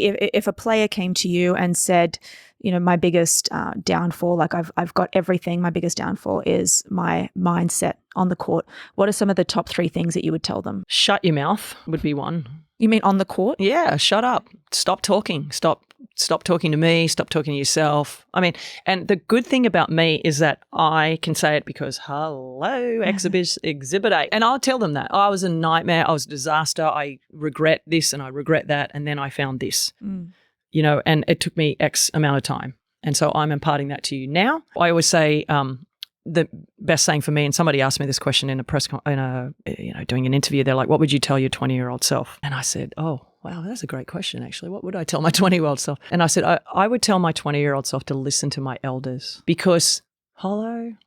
if a player came to you and said, my biggest downfall, like I've got everything, my biggest downfall is my mindset on the court, what are some of the top 3 things that you would tell them? Shut your mouth would be one. You mean on the court? Yeah, shut up. Stop talking. Stop talking to me. Stop talking to yourself. I mean, and the good thing about me is that I can say it because, hello, exhibit A. And I'll tell them that. I was a nightmare. I was a disaster. I regret this and I regret that. And then I found this, and it took me X amount of time. And so I'm imparting that to you now. I always say, the best saying for me, and somebody asked me this question in doing an interview, they're like, what would you tell your 20-year-old self? And I said, oh, wow, that's a great question, actually. What would I tell my 20-year-old self? And I said, I would tell my 20-year-old self to listen to my elders because,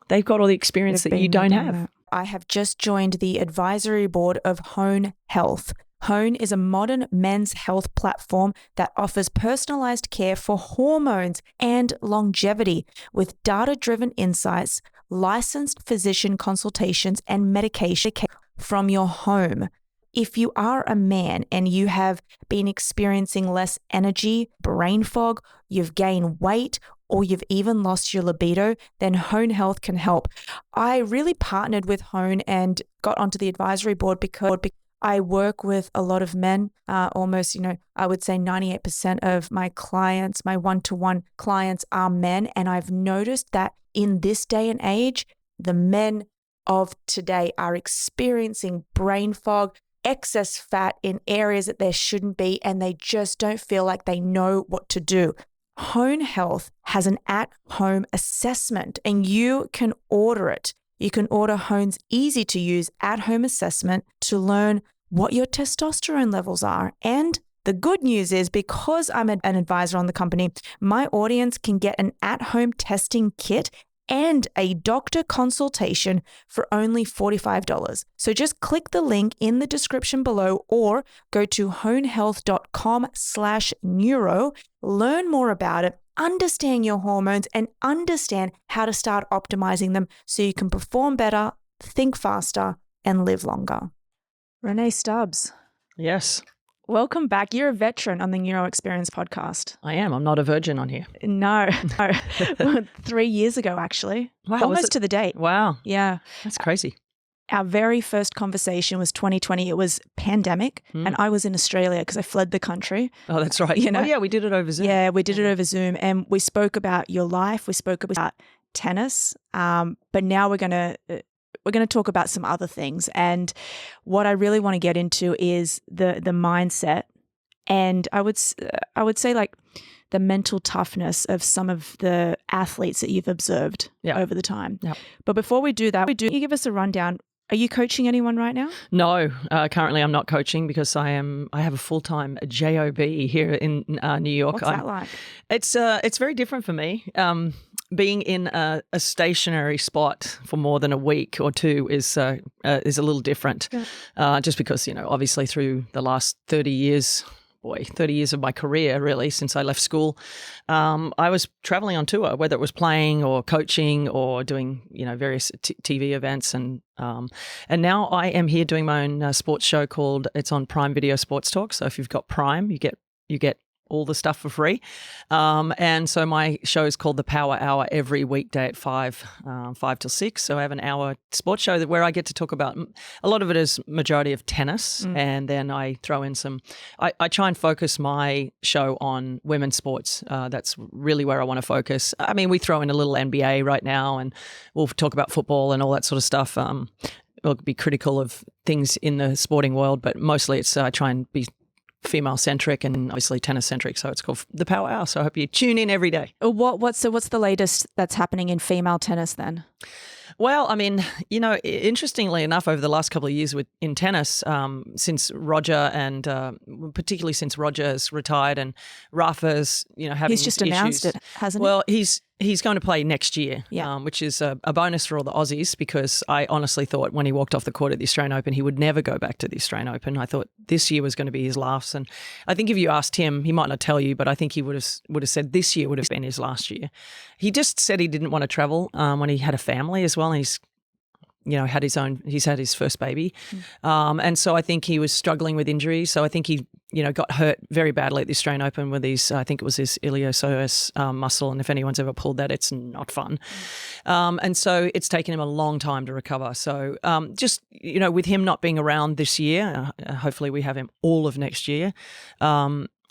they've got all the experience that you don't have. I have just joined the advisory board of Hone Health. Hone is a modern men's health platform that offers personalized care for hormones and longevity with data-driven insights, licensed physician consultations, and medication from your home. If you are a man and you have been experiencing less energy, brain fog, you've gained weight, or you've even lost your libido, then Hone Health can help. I really partnered with Hone and got onto the advisory board because I work with a lot of men, almost, I would say 98% of my clients, my one-to-one clients are men. And I've noticed that in this day and age, the men of today are experiencing brain fog, excess fat in areas that there shouldn't be, and they just don't feel like they know what to do. Hone Health has an at-home assessment and you can order it. You can order Hone's easy-to-use at-home assessment to learn what your testosterone levels are. And the good news is because I'm an advisor on the company, my audience can get an at-home testing kit and a doctor consultation for only $45. So just click the link in the description below or go to honehealth.com/neuro, learn more about it, understand your hormones, and understand how to start optimizing them so you can perform better, think faster, and live longer. Rennae Stubbs. Yes. Welcome back. You're a veteran on the Neuro Experience podcast. I am. I'm not a virgin on here. No. 3 years ago, actually. Wow. Almost to the date. Wow. Yeah. That's crazy. Our very first conversation was 2020. It was pandemic and I was in Australia because I fled the country. Oh, that's right. Oh, yeah, we did it over Zoom. Yeah, we did it over Zoom and we spoke about your life. We spoke about tennis, but now we're going to talk about some other things. And what I really want to get into is the mindset. And I would say like the mental toughness of some of the athletes that you've observed over the time. Yep. But before we do that, can you give us a rundown? Are you coaching anyone right now? No, currently I'm not coaching because I have a full-time job here in New York. What's that like? It's very different for me. Being in a stationary spot for more than a week or two is a little different. Yeah. Just because, obviously through the last 30 years of my career, really, since I left school, I was traveling on tour, whether it was playing or coaching or doing, various TV events. And now I am here doing my own sports show it's on Prime Video Sports Talk. So if you've got Prime, you get all the stuff for free. And so my show is called The Power Hour every weekday at 5 till 6. So I have an hour sports show where I get to talk about, a lot of it is majority of tennis. And then I throw in I try and focus my show on women's sports. That's really where I want to focus. I mean, we throw in a little NBA right now and we'll talk about football and all that sort of stuff. We'll be critical of things in the sporting world, but mostly it's I try and be female-centric and obviously tennis-centric, so it's called The Power Hour. So I hope you tune in every day. What's the latest that's happening in female tennis then? Well, I mean, interestingly enough, over the last couple of years in tennis, since Roger and particularly since Roger's retired and Rafa's, having he's just announced it, hasn't he? Well, he's going to play next year, which is a bonus for all the Aussies because I honestly thought when he walked off the court at the Australian Open, he would never go back to the Australian Open. I thought this year was going to be his last, and I think if you asked him, he might not tell you, but I think he would have said this year would have been his last year. He just said he didn't want to travel when he had a family as well, and he's he's had his first baby. And so I think he was struggling with injuries. So I think he, got hurt very badly at the Australian Open with I think it was his iliopsoas muscle. And if anyone's ever pulled that, it's not fun. And so it's taken him a long time to recover. So with him not being around this year, hopefully we have him all of next year.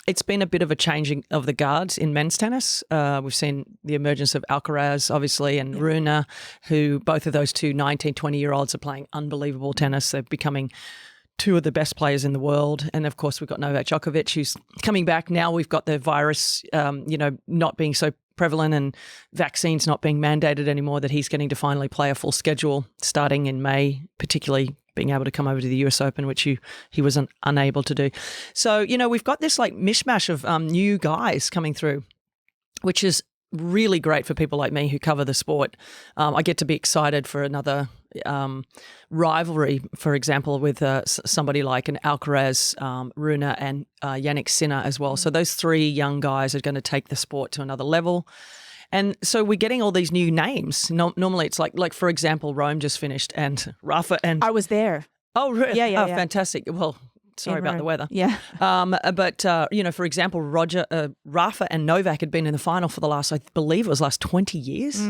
It's been a bit of a changing of the guards in men's tennis. We've seen the emergence of Alcaraz, obviously, and Rennae, who both of those two 19, 20-year-olds are playing unbelievable tennis. They're becoming two of the best players in the world. And, of course, we've got Novak Djokovic, who's coming back. Now we've got the virus, not being so prevalent and vaccines not being mandated anymore, that he's getting to finally play a full schedule starting in May, particularly being able to come over to the US Open, which he was unable to do. So, we've got this like mishmash of new guys coming through, which is really great for people like me who cover the sport. I get to be excited for another rivalry, for example, with somebody like an Alcaraz, Rennae and Jannik Sinner as well. So those three young guys are going to take the sport to another level. And so we're getting all these new names. Normally it's like for example, Rome just finished and Rafa and... I was there. Oh, really? Yeah. Fantastic. Well, sorry about the weather. Yeah. But for example, Rafa and Novak had been in the final for the last 20 years.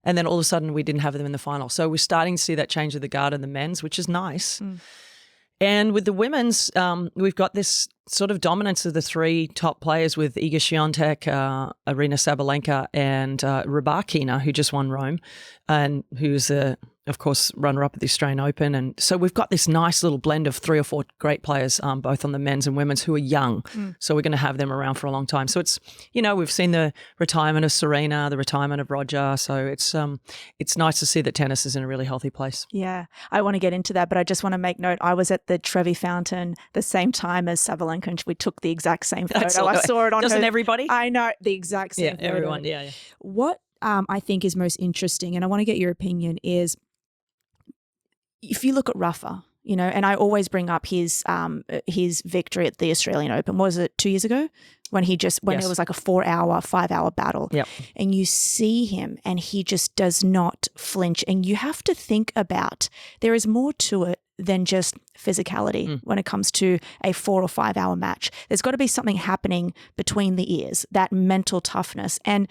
And then all of a sudden we didn't have them in the final. So we're starting to see that change of the guard in the men's, which is nice. And with the women's, we've got this sort of dominance of the three top players with Iga Swiatek, Aryna Sabalenka, and Rybakina, who just won Rome, and who's of course, runner-up at the Australian Open. And so we've got this nice little blend of 3 or 4 great players, both on the men's and women's, who are young. So we're going to have them around for a long time. So it's, we've seen the retirement of Serena, the retirement of Roger. So it's nice to see that tennis is in a really healthy place. Yeah, I want to get into that, but I just want to make note, I was at the Trevi Fountain the same time as Sabalenka, and we took the exact same photo. I saw it on Doesn't everybody? I know, the exact same photo. Everyone, yeah. What I think is most interesting, and I want to get your opinion, is if you look at Rafa, and I always bring up his victory at the Australian Open. Was it 2 years ago? When it was like a 5-hour battle. Yep. And you see him and he just does not flinch. And you have to think about, there is more to it than just physicality when it comes to a 4 or 5 hour match. There's got to be something happening between the ears, that mental toughness. And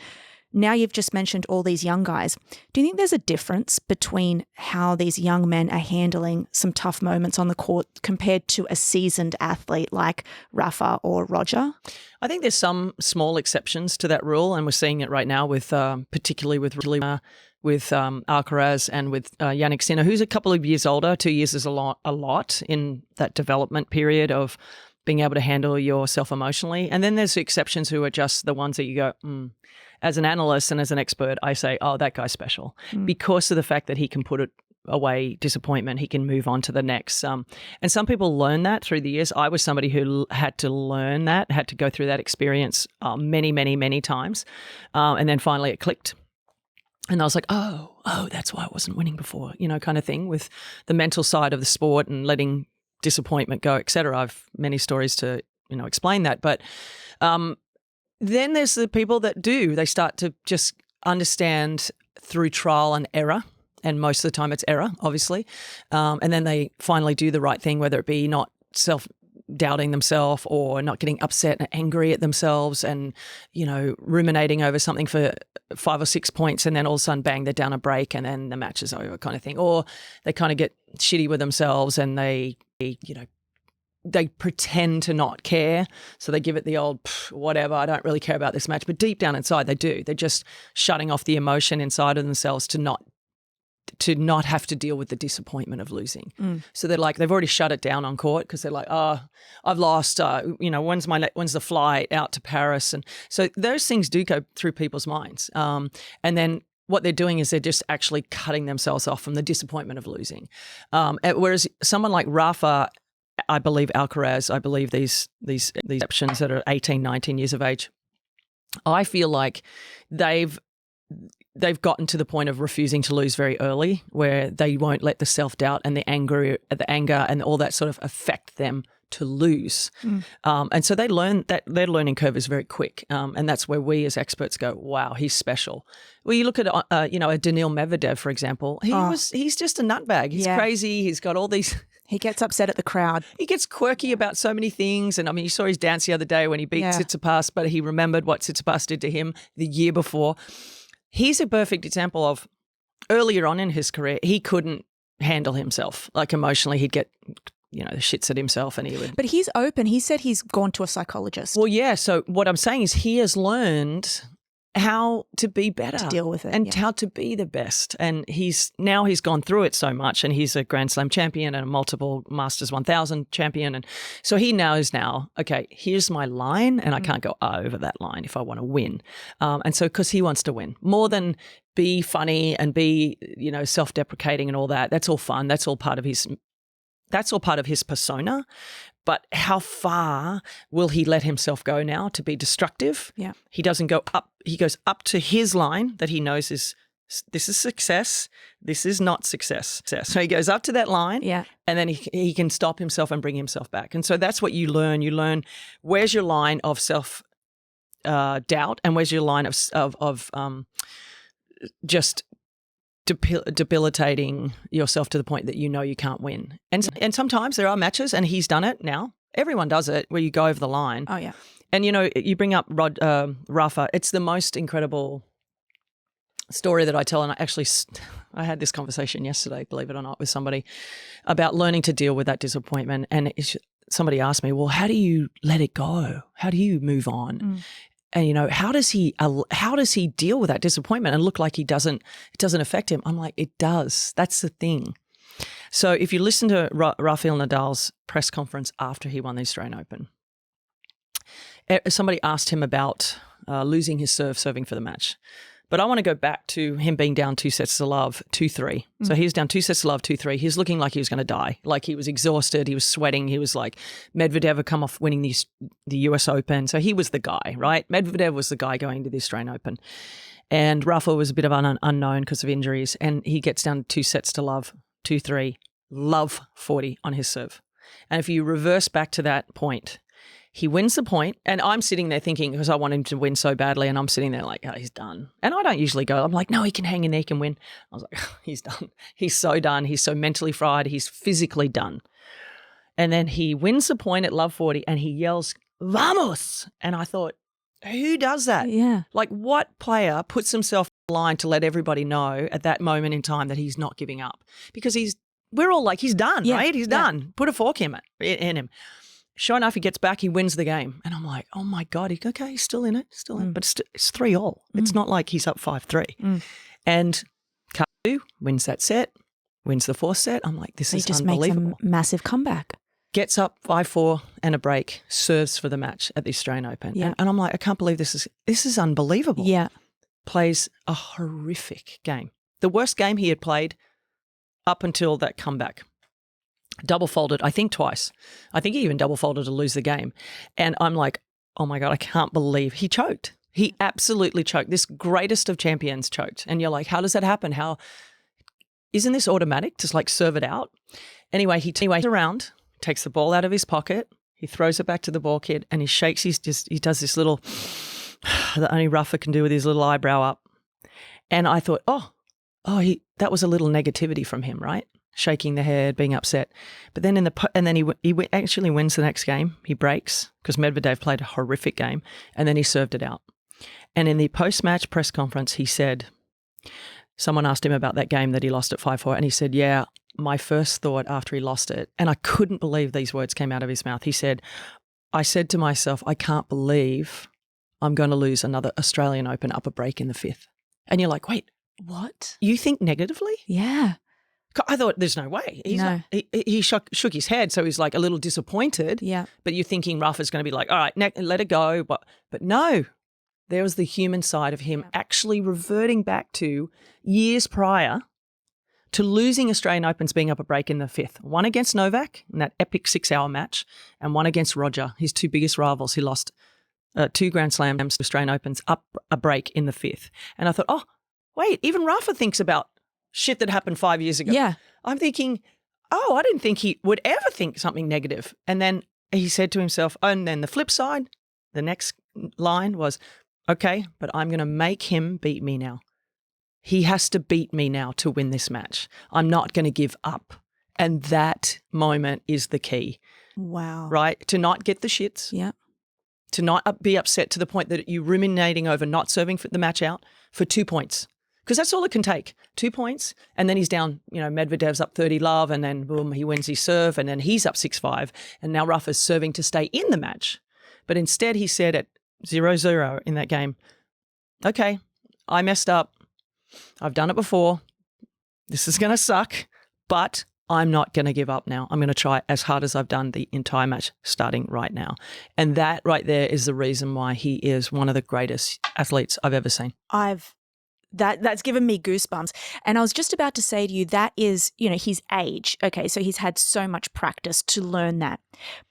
now you've just mentioned all these young guys. Do you think there's a difference between how these young men are handling some tough moments on the court compared to a seasoned athlete like Rafa or Roger? I think there's some small exceptions to that rule, and we're seeing it right now with particularly with Alcaraz and with Jannik Sinner, who's a couple of years older. 2 years is a lot in that development period of being able to handle yourself emotionally. And then there's exceptions who are just the ones that you go, As an analyst and as an expert, I say, oh, that guy's special because of the fact that he can put it away disappointment, he can move on to the next. And some people learn that through the years. I was somebody who had to learn that, had to go through that experience many, many, many times. And then finally it clicked. And I was like, oh, that's why I wasn't winning before, kind of thing, with the mental side of the sport and letting disappointment go, et cetera. I've many stories to, explain that. But then there's the people that do. They start to just understand through trial and error. And most of the time it's error, obviously. And then they finally do the right thing, whether it be not self-doubting themselves or not getting upset and angry at themselves and, ruminating over something for 5 or 6 points, and then all of a sudden, bang, they're down a break and then the match is over, kind of thing. Or they kind of get shitty with themselves and they pretend to not care. So they give it the old, whatever, I don't really care about this match. But deep down inside, they do. They're just shutting off the emotion inside of themselves to not have to deal with the disappointment of losing. So they're like, they've already shut it down on court because they're like, oh, I've lost, when's the flight out to Paris? And so those things do go through people's minds. And then what they're doing is they're just actually cutting themselves off from the disappointment of losing. Whereas someone like Rafa, I believe Alcaraz, I believe these exceptions that are 18, 19 years of age, I feel like they've gotten to the point of refusing to lose very early, where they won't let the self-doubt and the anger and all that sort of affect them to lose. And so they learn that their learning curve is very quick. And that's where we as experts go, wow, he's special. Well, you look at, a Daniil Medvedev, for example, he's just a nutbag. He's crazy. He's got all these... He gets upset at the crowd. He gets quirky about so many things. And I mean, you saw his dance the other day when he beat Tsitsipas, but he remembered what Tsitsipas did to him the year before. He's a perfect example of earlier on in his career, he couldn't handle himself. Like emotionally, he'd get, the shits at himself and he would. But he's open. He said he's gone to a psychologist. Well, yeah. So what I'm saying is he has learned how to be better, to deal with it, and how to be the best. And he's gone through it so much, and he's a Grand Slam champion and a multiple Masters 1000 champion. And so he knows now, okay, here's my line, and I can't go over that line if I want to win. And so because he wants to win more than be funny and be, self-deprecating and all that. That's all fun. That's all part of his persona. But how far will he let himself go now to be destructive? Yeah. He doesn't go up. He goes up to his line that he knows is, this is success. This is not success. So he goes up to that line, and then he can stop himself and bring himself back. And so that's what you learn. You learn where's your line of self doubt, and where's your line of just debilitating yourself to the point that you can't win. And sometimes there are matches, and he's done it now. Everyone does it, where you go over the line. Oh, yeah. And, you bring up Rafa. It's the most incredible story that I tell. And I had this conversation yesterday, believe it or not, with somebody about learning to deal with that disappointment. And somebody asked me, well, how do you let it go? How do you move on? And, how does he deal with that disappointment and look like it doesn't affect him? I'm like, it does. That's the thing. So if you listen to Rafael Nadal's press conference after he won the Australian Open, somebody asked him about losing his serving for the match. But I want to go back to him being down 2-0, 2-3. So he was down 2-0, 2-3. He was looking like he was going to die. Like he was exhausted. He was sweating. He was like, Medvedev had come off winning the US Open. So he was the guy, right? Medvedev was the guy going to the Australian Open. And Rafa was a bit of an unknown because of injuries. And he gets down 2-0, 2-3, love 40 on his serve. And if you reverse back to that point, he wins the point, and I'm sitting there thinking, because I want him to win so badly, and I'm sitting there like, oh, he's done. And I don't usually go, I'm like, no, he can hang in there, he can win. I was like, oh, he's done. He's so done. He's so mentally fried. He's physically done. And then he wins the point at love 40, and he yells, vamos! And I thought, who does that? Yeah. Like, what player puts himself on the line to let everybody know at that moment in time that he's not giving up? Because we're all like, he's done, right? He's done. Put a fork in him. Sure enough, he gets back, he wins the game. And I'm like, oh my God, he's still in it, But it's 3-3. It's not like he's up 5-3. And Kyrgios wins that set, wins the fourth set. I'm like, this is unbelievable. He just makes a massive comeback. Gets up 5-4 and a break, serves for the match at the Australian Open. Yeah. And I'm like, I can't believe this is unbelievable. Yeah. Plays a horrific game. The worst game he had played up until that comeback. Double folded, I think twice. I think he even double folded to lose the game. And I'm like, oh my God, I can't believe he choked. He absolutely choked. This greatest of champions choked. And you're like, how does that happen? Isn't this automatic? Just like serve it out. Anyway, he turns around, takes the ball out of his pocket. He throws it back to the ball kid and he shakes he does this little, that only Rafa can do with his little eyebrow up. And I thought, that was a little negativity from him, right? Shaking the head, being upset. But then he actually wins the next game. He breaks because Medvedev played a horrific game, and then he served it out. And in the post-match press conference, he said, someone asked him about that game that he lost at 5-4, and he said, yeah, my first thought after he lost it, and I couldn't believe these words came out of his mouth. He said, I said to myself, I can't believe I'm going to lose another Australian Open up a break in the fifth. And you're like, wait, what? You think negatively? Yeah. I thought there's no way. He shook his head, so he's like a little disappointed. Yeah. But you're thinking Rafa's going to be like, all right, let it go. But no, there was the human side of him actually reverting back to years prior to losing Australian Opens being up a break in the fifth. One against Novak in that epic 6-hour match, and one against Roger, his two biggest rivals. He lost 2 Grand Slams to Australian Opens up a break in the fifth. And I thought, oh, wait, even Rafa thinks about shit that happened 5 years ago. Yeah. I'm thinking, I didn't think he would ever think something negative. And then he said to himself, and then the flip side, the next line was, okay, but I'm going to make him beat me now. He has to beat me now to win this match. I'm not going to give up. And that moment is the key. Wow. Right? To not get the shits. Yeah. To not be upset to the point that you're ruminating over not serving the match out for 2 points. Because that's all it can take. 2 points, and then he's down, Medvedev's up 30-love, and then boom, he wins his serve, and then he's up 6-5, and now Rafa's serving to stay in the match. But instead he said at 0-0 in that game, okay, I messed up. I've done it before. This is going to suck, but I'm not going to give up now. I'm going to try as hard as I've done the entire match starting right now. And that right there is the reason why he is one of the greatest athletes I've ever seen. That's given me goosebumps. And I was just about to say to you, that is, his age. Okay, so he's had so much practice to learn that.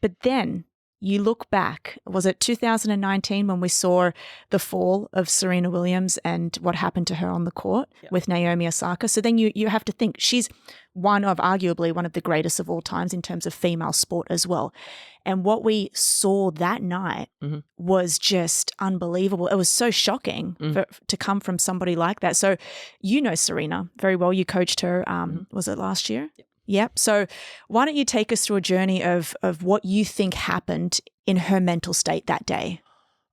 But then you look back, was it 2019 when we saw the fall of Serena Williams and what happened to her on the court with Naomi Osaka? So then you have to think she's arguably one of the greatest of all times in terms of female sport as well. And what we saw that night was just unbelievable. It was so shocking to come from somebody like that. So Serena very well. You coached her, was it last year? Yep. So why don't you take us through a journey of what you think happened in her mental state that day?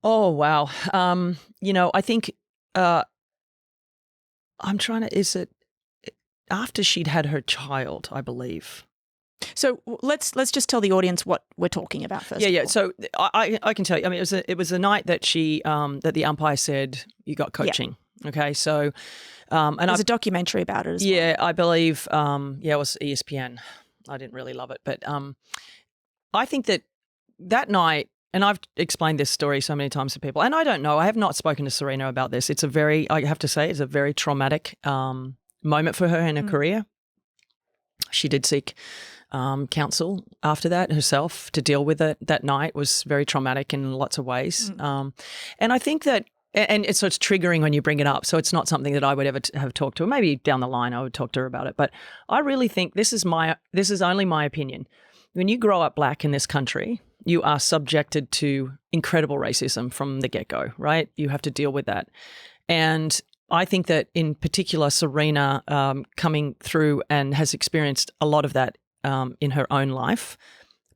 Oh, wow. I think I'm trying to, is it after she'd had her child, I believe. So let's just tell the audience what we're talking about first. Yeah. So I can tell you, I mean, it was a night that that the umpire said, you got coaching. Yep. Okay. So, and there's a documentary about it as well. Yeah, I believe, it was ESPN. I didn't really love it, but I think that night, and I've explained this story so many times to people, and I don't know, I have not spoken to Serena about this. I have to say, it's a very traumatic moment for her in her career. She did seek counsel after that herself to deal with it. That night was very traumatic in lots of ways. And I think that, and so it's triggering when you bring it up. So it's not something that I would ever have talked to her. Maybe down the line I would talk to her about it. But I really think this is only my opinion. When you grow up black in this country, you are subjected to incredible racism from the get-go, right? You have to deal with that. And I think that in particular, Serena coming through and has experienced a lot of that in her own life,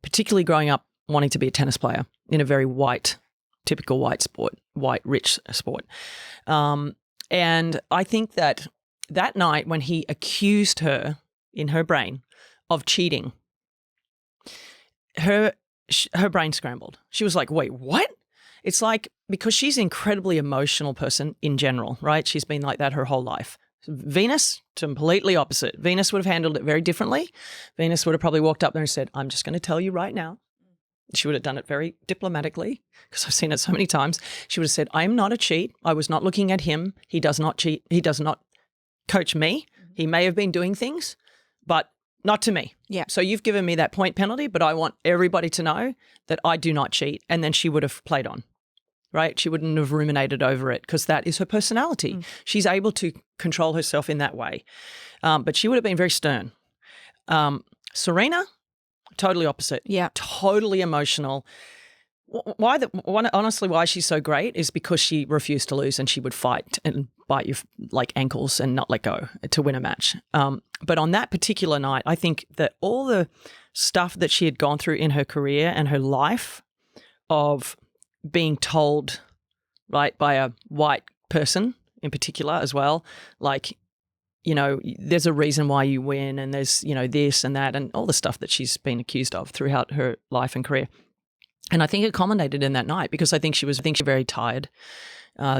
particularly growing up wanting to be a tennis player in a very typical white sport, white, rich sport. And I think that night when he accused her in her brain of cheating, her brain scrambled. She was like, wait, what? It's like, because she's an incredibly emotional person in general, right? She's been like that her whole life. Venus, completely opposite. Venus would have handled it very differently. Venus would have probably walked up there and said, I'm just going to tell you right now. She would have done it very diplomatically, because I've seen it so many times. She would have said, I am not a cheat. I was not looking at him. He does not cheat. He does not coach me. He may have been doing things, but not to me. Yeah. So you've given me that point penalty, but I want everybody to know that I do not cheat. And then she would have played on, right? She wouldn't have ruminated over it, because that is her personality. She's able to control herself in that way. But she would have been very stern. Serena, totally opposite. Yeah. Totally emotional. Honestly, why she's so great is because she refused to lose, and she would fight and bite your like ankles and not let go to win a match. But on that particular night, I think that all the stuff that she had gone through in her career and her life of being told, right, by a white person in particular as well, like, there's a reason why you win, and there's, this and that, and all the stuff that she's been accused of throughout her life and career. And I think it culminated in that night, because I think she was very tired.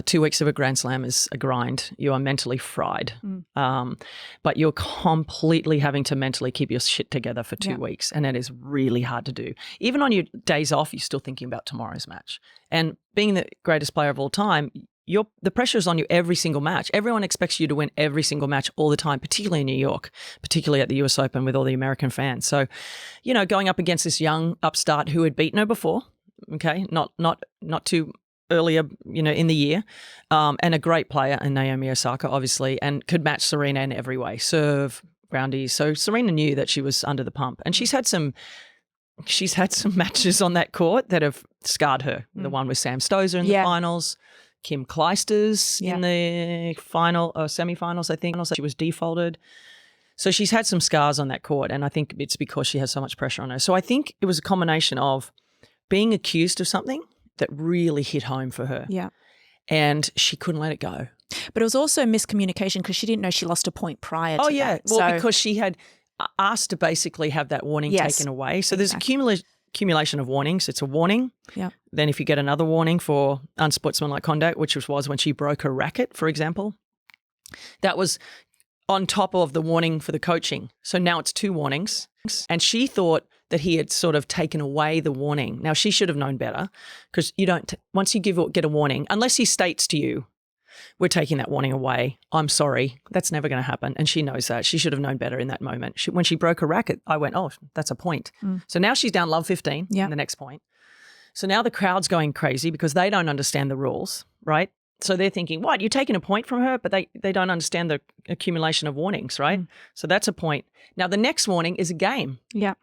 2 weeks of a Grand Slam is a grind. You are mentally fried. But you're completely having to mentally keep your shit together for 2 weeks. And it is really hard to do. Even on your days off, you're still thinking about tomorrow's match. And being the greatest player of all time, the pressure is on you every single match. Everyone expects you to win every single match all the time, particularly in New York, particularly at the US Open with all the American fans. So, going up against this young upstart who had beaten her before, okay, not too earlier, in the year, and a great player in Naomi Osaka, obviously, and could match Serena in every way, serve, groundies. So Serena knew that she was under the pump, and she's had some she's had some matches on that court that have scarred her. The one with Sam Stosur in the finals, Kim Clijsters in the final or semifinals, I think. She was defaulted. So she's had some scars on that court, and I think it's because she has so much pressure on her. So I think it was a combination of being accused of something that really hit home for her. Yeah. And she couldn't let it go. But it was also miscommunication because she didn't know she lost a point prior to that. Well, because she had asked to basically have that warning taken away. So there's accumulation of warnings. It's a warning. Yeah. Then if you get another warning for unsportsmanlike conduct, which was when she broke her racket, for example, that was on top of the warning for the coaching. So now it's 2 warnings. And she thought that he had sort of taken away the warning. Now, she should have known better because you don't, once you get a warning, unless he states to you, we're taking that warning away, I'm sorry, that's never going to happen. And she knows that. She should have known better in that moment. When she broke her racket, I went, oh, that's a point. So now she's down love 15 in the next point. So now the crowd's going crazy because they don't understand the rules, right? So they're thinking, what, you're taking a point from her? But they don't understand the accumulation of warnings, right? So that's a point. Now the next warning is a game. Yeah.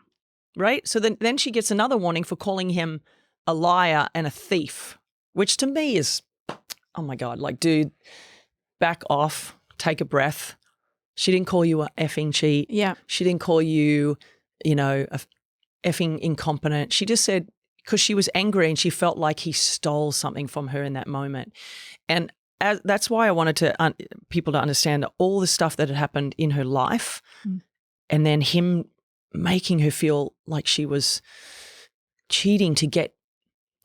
Right? So then she gets another warning for calling him a liar and a thief, which to me is, oh my God, like, dude, back off, take a breath. She didn't call you a effing cheat. Yeah. She didn't call you, a effing incompetent. She just said, because she was angry and she felt like he stole something from her in that moment. And that's why I wanted people to understand that all the stuff that had happened in her life and then him making her feel like she was cheating to get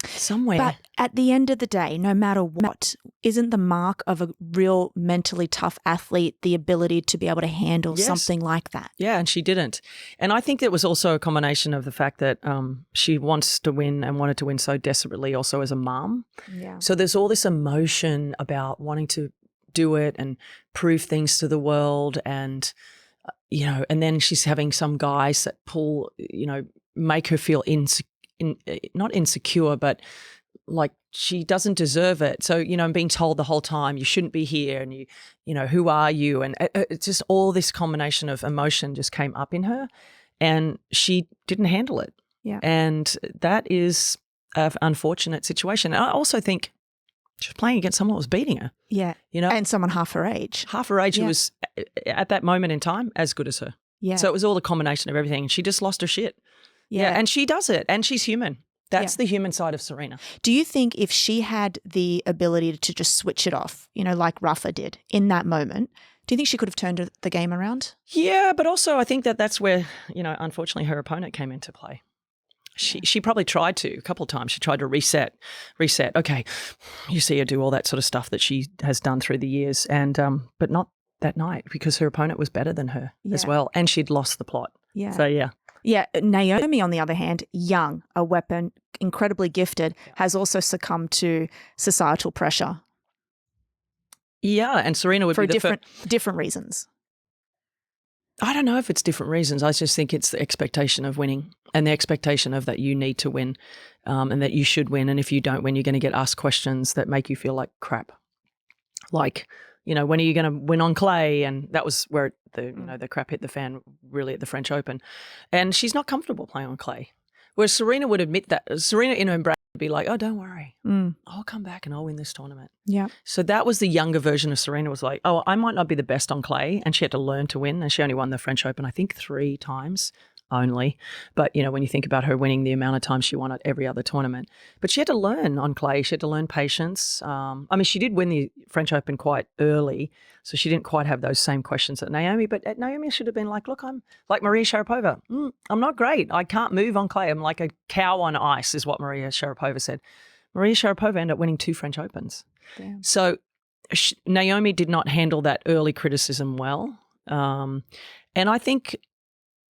somewhere. But at the end of the day, no matter what, isn't the mark of a real mentally tough athlete the ability to be able to handle something like that? Yeah, and she didn't. And I think it was also a combination of the fact that she wants to win and wanted to win so desperately also as a mom. Yeah. So there's all this emotion about wanting to do it and prove things to the world and, and then she's having some guys that pull, make her feel not insecure, but like she doesn't deserve it. So, I'm being told the whole time, you shouldn't be here and who are you? And it's just all this combination of emotion just came up in her and she didn't handle it. Yeah. And that is an unfortunate situation. And I also think she was playing against someone who was beating her. Yeah. And someone half her age. Half her age who was at that moment in time as good as her. Yeah. So it was all the combination of everything. She just lost her shit. Yeah, and she does it, and she's human. That's the human side of Serena. Do you think if she had the ability to just switch it off, like Rafa did in that moment, do you think she could have turned the game around? Yeah, but also I think that's where, unfortunately her opponent came into play. She probably tried to a couple of times. She tried to reset. Okay, you see her do all that sort of stuff that she has done through the years, and but not that night because her opponent was better than her as well, and she'd lost the plot. Yeah. So yeah. Yeah, Naomi, on the other hand, young, a weapon, incredibly gifted, has also succumbed to societal pressure. Yeah, and Serena would for be different reasons. I don't know if it's different reasons. I just think it's the expectation of winning and the expectation of that you need to win and that you should win. And if you don't win, you're going to get asked questions that make you feel like crap. Like, when are you going to win on clay? And that was where the crap hit the fan really at the French Open. And she's not comfortable playing on clay. Whereas Serena would admit that. Serena in her brain would be like, oh, don't worry. I'll come back and I'll win this tournament. Yeah. So that was the younger version of Serena was like, oh, I might not be the best on clay. And she had to learn to win. And she only won the French Open, I think 3 times only. But, when you think about her winning the amount of times she won at every other tournament. But she had to learn on clay. She had to learn patience. She did win the French Open quite early, so she didn't quite have those same questions at Naomi. But at Naomi should have been like, look, I'm like Maria Sharapova. I'm not great. I can't move on clay. I'm like a cow on ice is what Maria Sharapova said. Maria Sharapova ended up winning 2 French Opens. Damn. So Naomi did not handle that early criticism well. And I think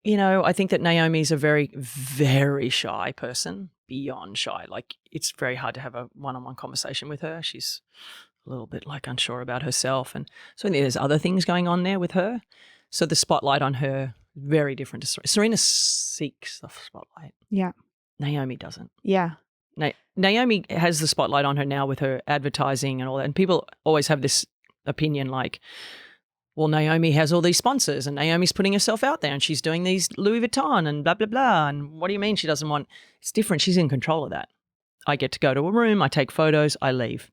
that Naomi's a very, very shy person, beyond shy. Like, it's very hard to have a one-on-one conversation with her. She's a little bit like unsure about herself. And so there's other things going on there with her. So the spotlight on her, very different to Serena. Serena seeks the spotlight. Yeah. Naomi doesn't. Yeah. Naomi has the spotlight on her now with her advertising and all that. And people always have this opinion like, well, Naomi has all these sponsors and Naomi's putting herself out there and she's doing these Louis Vuitton and blah, blah, blah. And what do you mean she doesn't want? It's different. She's in control of that. I get to go to a room, I take photos, I leave.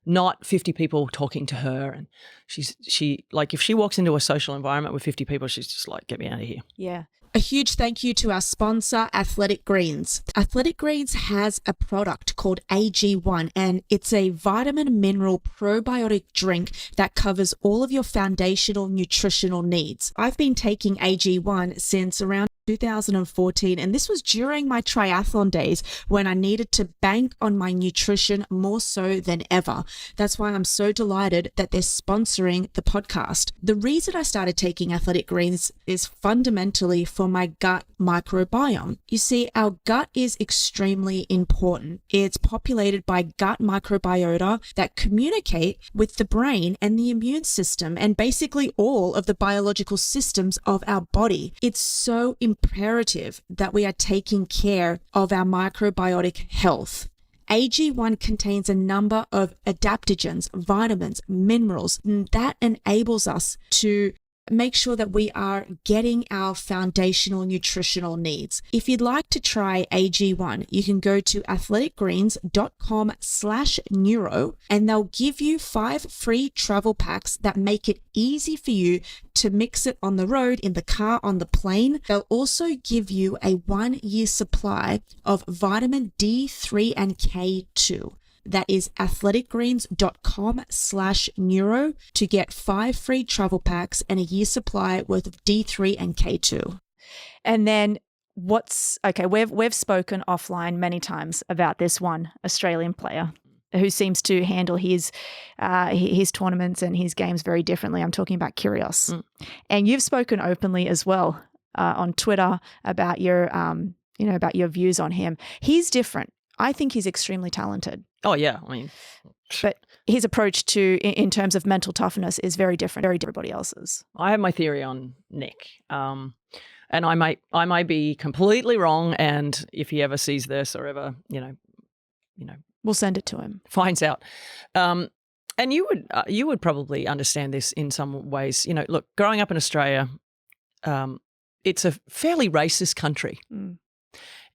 Not 50 people talking to her. And she like if she walks into a social environment with 50 people, she's just like, get me out of here. Yeah. A huge thank you to our sponsor, Athletic Greens. Athletic Greens has a product called AG1, and it's a vitamin mineral probiotic drink that covers all of your foundational nutritional needs. I've been taking AG1 since around 2014, and this was during my triathlon days when I needed to bank on my nutrition more so than ever. That's why I'm so delighted that they're sponsoring the podcast. The reason I started taking Athletic Greens is fundamentally for my gut microbiome. You see, our gut is extremely important. It's populated by gut microbiota that communicate with the brain and the immune system and basically all of the biological systems of our body. It's so imperative that we are taking care of our microbiotic health. AG1 contains a number of adaptogens, vitamins, minerals that enables us to make sure that we are getting our foundational nutritional needs. If you'd like to try AG1, you can go to athleticgreens.com/neuro and they'll give you 5 free travel packs that make it easy for you to mix it on the road, in the car, on the plane. They'll also give you a 1-year supply of vitamin D3 and K2. That is athleticgreens.com/neuro to get 5 free travel packs and a year supply worth of D3 and K2. And then we've spoken offline many times about this one Australian player who seems to handle his tournaments and his games very differently. I'm talking about Kyrgios. And you've spoken openly as well on Twitter about your views on him. He's different. I think he's extremely talented. Oh, yeah. I mean, but his approach in terms of mental toughness is very different, very different to everybody else's. I have my theory on Nick, and I might be completely wrong. And if he ever sees this or ever, we'll send it to him. Finds out, and you would probably understand this in some ways. Look, growing up in Australia, it's a fairly racist country.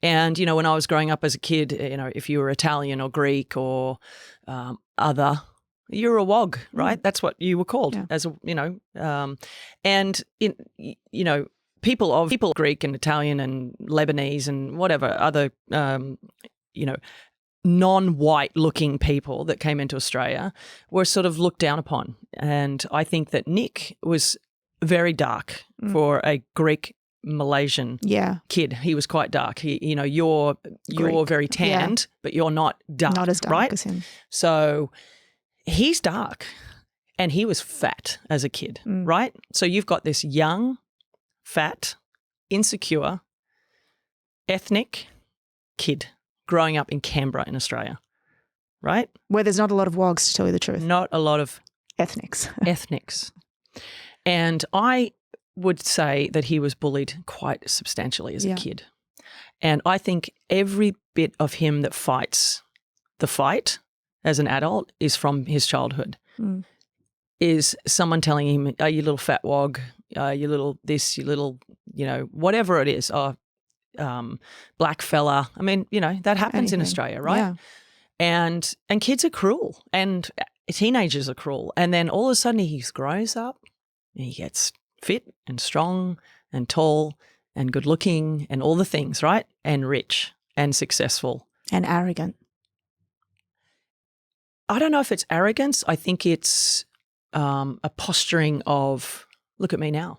And, when I was growing up as a kid, if you were Italian or Greek or other, you're a wog, right? That's what you were called people Greek and Italian and Lebanese and whatever other, non-white looking people that came into Australia were sort of looked down upon. And I think that Nick was very dark for a Greek Malaysian kid. He was quite dark. You're very tanned, but you're not dark. Not as dark right? as him. So he's dark and he was fat as a kid, right? So you've got this young, fat, insecure, ethnic kid growing up in Canberra in Australia, right? Where there's not a lot of wogs, to tell you the truth. Not a lot of ethnics. And I would say that he was bullied quite substantially as a kid. And I think every bit of him that fights the fight as an adult is from his childhood. Is someone telling him, oh, you little fat wog, you little this, you little, whatever it is, black fella. I mean, that happens in Australia, right? Yeah. And kids are cruel and teenagers are cruel. And then all of a sudden he grows up and he gets fit and strong and tall and good looking and all the things, right? And rich and successful. And arrogant. I don't know if it's arrogance. I think it's a posturing of, look at me now.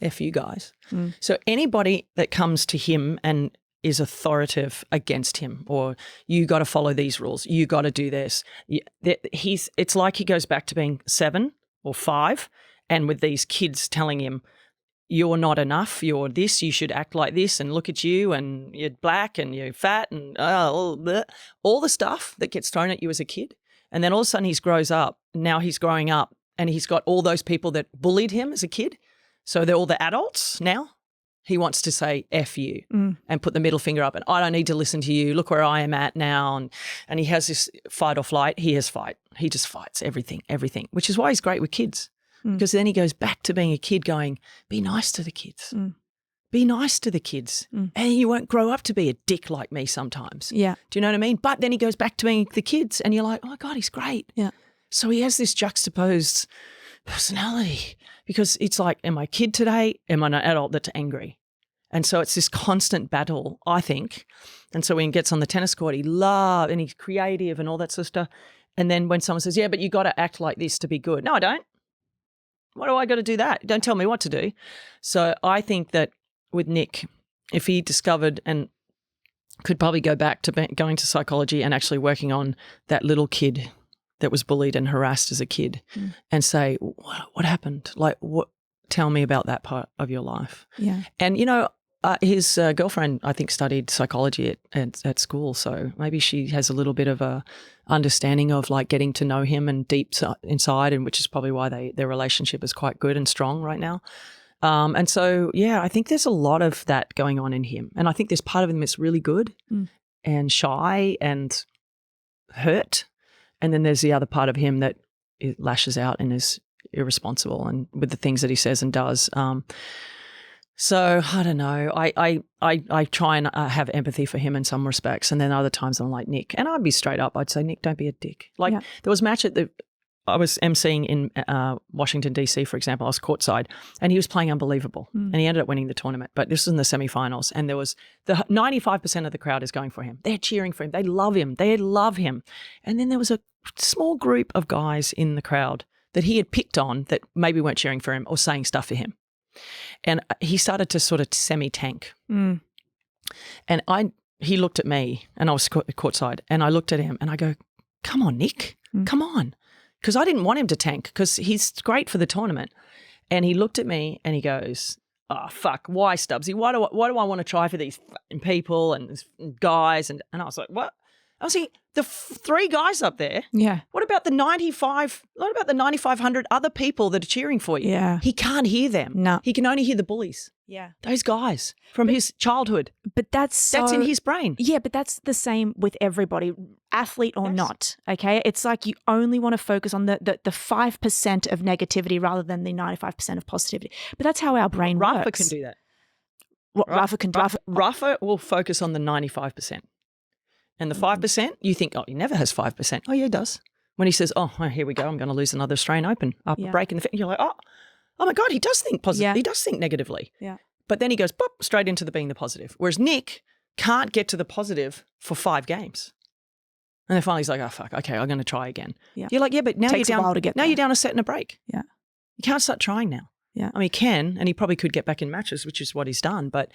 F you guys. So anybody that comes to him and is authoritative against him, or you got to follow these rules, you got to do this. It's like he goes back to being 7 or 5 and with these kids telling him, you're not enough, you're this, you should act like this, and look at you, and you're black and you're fat, and all the stuff that gets thrown at you as a kid. And then all of a sudden he grows up, now he's growing up, and he's got all those people that bullied him as a kid. So they're all the adults now. He wants to say F you and put the middle finger up, and I don't need to listen to you. Look where I am at now. And he has this fight or flight. He just fights everything, which is why he's great with kids. because then he goes back to being a kid going, be nice to the kids. Be nice to the kids. And you won't grow up to be a dick like me sometimes. Yeah. Do you know what I mean? But then he goes back to being the kids and you're like, oh, my God, he's great. Yeah. So he has this juxtaposed personality because it's like, am I a kid today? Am I an adult that's angry? And so it's this constant battle, I think. And so when he gets on the tennis court, and he's creative and all that sort of stuff. And then when someone says, yeah, but you got to act like this to be good. No, I don't. Why do I got to do that? Don't tell me what to do. So I think that with Nick, if he discovered and could probably go back to going to psychology and actually working on that little kid that was bullied and harassed as a kid and say, what happened? Like, tell me about that part of your life. Yeah. And, his girlfriend, I think, studied psychology at school. So maybe she has a little bit of a understanding of like getting to know him and deep inside, and which is probably why their relationship is quite good and strong right now. And so, I think there's a lot of that going on in him. And I think there's part of him that's really good and shy and hurt. And then there's the other part of him that lashes out and is irresponsible and with the things that he says and does. So I don't know. I try and have empathy for him in some respects. And then other times I'm like, Nick, and I'd be straight up. I'd say, Nick, don't be a dick. Like there was a match I was emceeing in Washington, D.C., for example. I was courtside and he was playing unbelievable and he ended up winning the tournament. But this was in the semifinals and there was 95% of the crowd is going for him. They're cheering for him. They love him. They love him. And then there was a small group of guys in the crowd that he had picked on that maybe weren't cheering for him or saying stuff for him. And he started to sort of semi-tank. And he looked at me and I was courtside and I looked at him and I go, come on, Nick, come on. Because I didn't want him to tank because he's great for the tournament. And he looked at me and he goes, oh, fuck, why, Stubbsy? Why do I want to try for these people and guys? And I was like, what? I was thinking, the three guys up there. Yeah. What about the 9,500 other people that are cheering for you? Yeah. He can't hear them. No. He can only hear the bullies. Yeah. Those guys from his childhood. But that's in his brain. Yeah, but that's the same with everybody, athlete or not, okay? It's like you only want to focus on the 5% of negativity rather than the 95% of positivity. But that's how our brain works. Rafa can do that. What Rafa can do? Rafa will focus on the 95%. And the 5%, you think, oh, he never has 5%. Oh, yeah, he does. When he says, oh, here we go, I'm going to lose another Australian Open, break in the you're like, oh my God, he does think positive. Yeah. He does think negatively. Yeah. But then he goes, pop, straight into being the positive. Whereas Nick can't get to the positive for 5 games. And then finally he's like, oh, fuck, okay, I'm going to try again. Yeah. You're like, yeah, but now Takes you're down. A while to get now there. You're down a set and a break. Yeah. You can't start trying now. Yeah. I mean, he can, and he probably could get back in matches, which is what he's done. But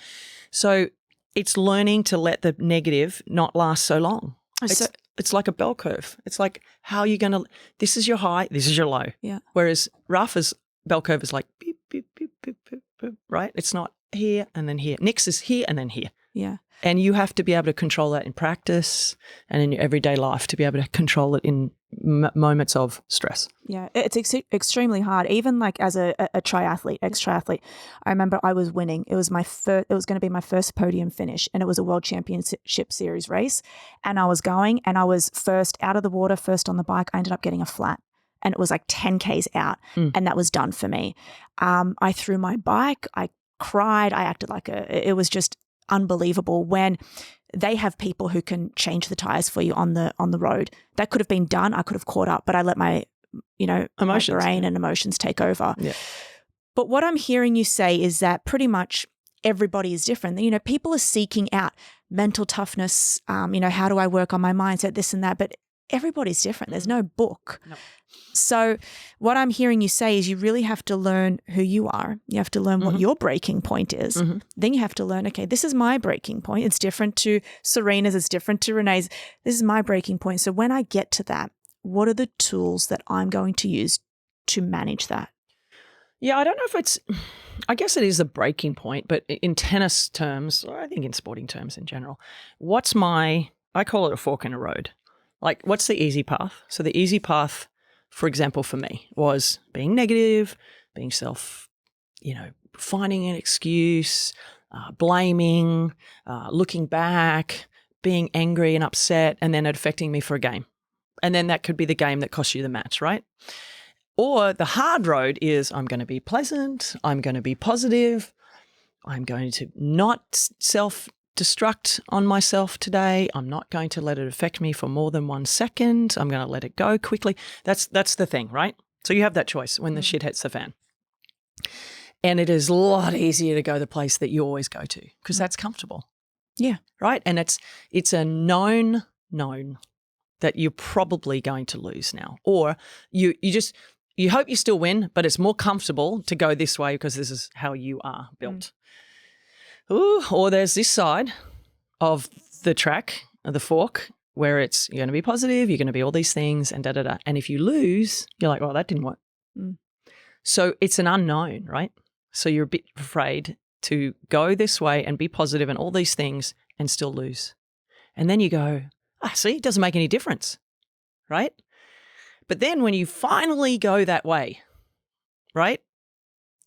so it's learning to let the negative not last so long. It's like a bell curve. It's like how you're going to – this is your high, this is your low. Yeah. Whereas Rafa's bell curve is like beep, beep, beep, beep, beep, beep, right? It's not here and then here. Nick's is here and then here. Yeah. And you have to be able to control that in practice and in your everyday life to be able to control it in moments of stress. Yeah, it's extremely hard. Even like as a triathlete, ex-triathlete, I remember I was winning. It was it was going to be my first podium finish, and it was a World Championship Series race. And I was going, and I was first out of the water, first on the bike. I ended up getting a flat, and it was like 10 Ks out, and that was done for me. I threw my bike. I cried. I acted like it was just unbelievable when they have people who can change the tires for you on the road. That could have been done. I could have caught up, but I let my emotions, my brain and emotions take over. Yeah. But what I'm hearing you say is that pretty much everybody is different. You know, people are seeking out mental toughness. How do I work on my mindset, this and that, but everybody's different. There's no book. No. So what I'm hearing you say is you really have to learn who you are. You have to learn what your breaking point is. Mm-hmm. Then you have to learn, okay, this is my breaking point. It's different to Serena's. It's different to Rennae's. This is my breaking point. So when I get to that, what are the tools that I'm going to use to manage that? Yeah, I don't know if I guess it is a breaking point, but in tennis terms, or I think in sporting terms in general, I call it a fork in a road. Like, what's the easy path? So the easy path, for example, for me was being negative, being finding an excuse, blaming, looking back, being angry and upset, and then it affecting me for a game. And then that could be the game that costs you the match, right? Or the hard road is I'm going to be pleasant, I'm going to be positive, I'm going to not self-destruct on myself today, I'm not going to let it affect me for more than 1 second, I'm going to let it go quickly. That's the thing, right? So you have that choice when the shit hits the fan. And it is a lot easier to go the place that you always go to because that's comfortable. Yeah. Right? And it's a known that you're probably going to lose now. Or you hope you still win, but it's more comfortable to go this way because this is how you are built. Ooh, or there's this side of the track, of the fork, where it's you're going to be positive, you're going to be all these things and da-da-da. And if you lose, you're like, oh, that didn't work. So it's an unknown, right? So you're a bit afraid to go this way and be positive and all these things and still lose. And then you go, see, it doesn't make any difference, right? But then when you finally go that way, right,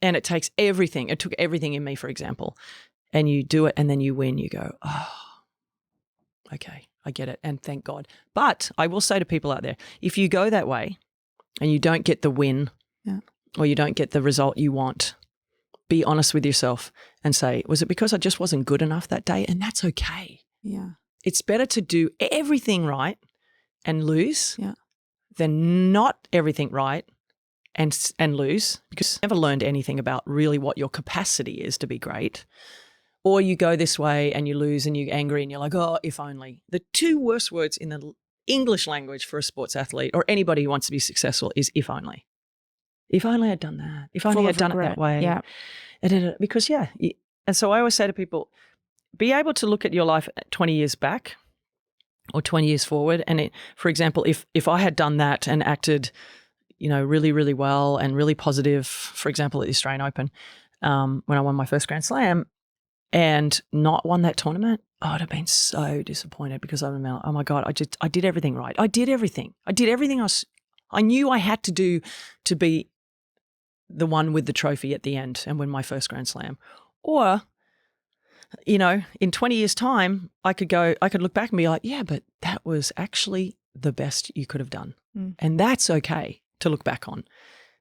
and it takes everything, it took everything in me, for example, and you do it and then you win, you go, oh, okay, I get it, and thank God. But I will say to people out there, if you go that way and you don't get the win or you don't get the result you want, be honest with yourself and say, was it because I just wasn't good enough that day? And that's okay. Yeah. It's better to do everything right and lose than not everything right and lose, because you've never learned anything about really what your capacity is to be great. Or you go this way and you lose and you're angry and you're like, oh, if only. The two worst words in the English language for a sports athlete or anybody who wants to be successful is if only. If only I'd done that. If only I'd done it that way. Yeah. Because, and so I always say to people, be able to look at your life 20 years back or 20 years forward. And for example, if I had done that and acted, really, really well and really positive, for example, at the Australian Open, when I won my first Grand Slam and not won that tournament, I'd have been so disappointed because I remember, oh my God, I did everything right. I did everything. I knew I had to do to be the one with the trophy at the end and win my first Grand Slam. Or, in 20 years' time, I could look back and be like, yeah, but that was actually the best you could have done. And that's okay to look back on.